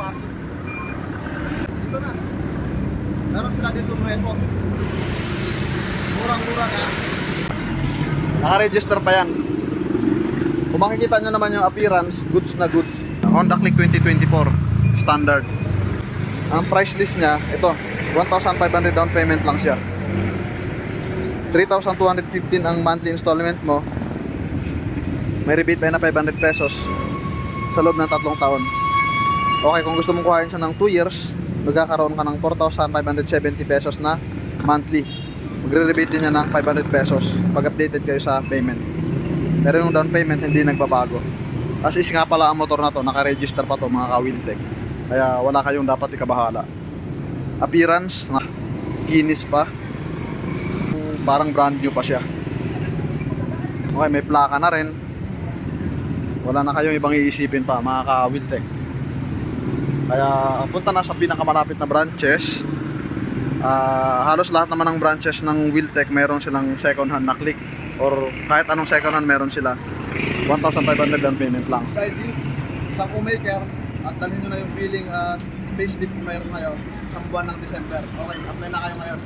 Pasig. Dito na. Meron sila dito repo. Murang-mura nga. Naka-register pa yan. Kung makikita nyo naman yung appearance, goods na goods. Honda Click 2024 standard. Ang price list niya, ito, 1,500 down payment lang siya. 3,215 ang monthly installment mo. May rebate pa na 500 pesos sa loob ng 3 taon. Okay, kung gusto mong kuhain siya ng 2 years, magkakaroon ka ng 4,570 pesos na monthly. Magre-rebate din niya ng 500 pesos pag updated kayo sa payment. Pero yung down payment hindi nagbabago. As is nga pala ang motor na to, naka-register pa to mga ka-Wheeltech. Kaya wala kayong dapat ikabahala. Appearance, na kinis pa. Parang brand new pa siya. Okay, may plaka na rin. Wala na kayong ibang iisipin pa mga ka-Wheeltech. Kaya punta na sa pinakamalapit na branches. Halos lahat naman ng branches ng Wheeltech meron silang second hand na Click, or kahit anong second hand meron sila. 1,500 down payment lang. ID sa co-maker at dalhin nyo na yung billing at facelift kung mayroon kayo sa buwan ng December. Okay, apply na kayo ngayon.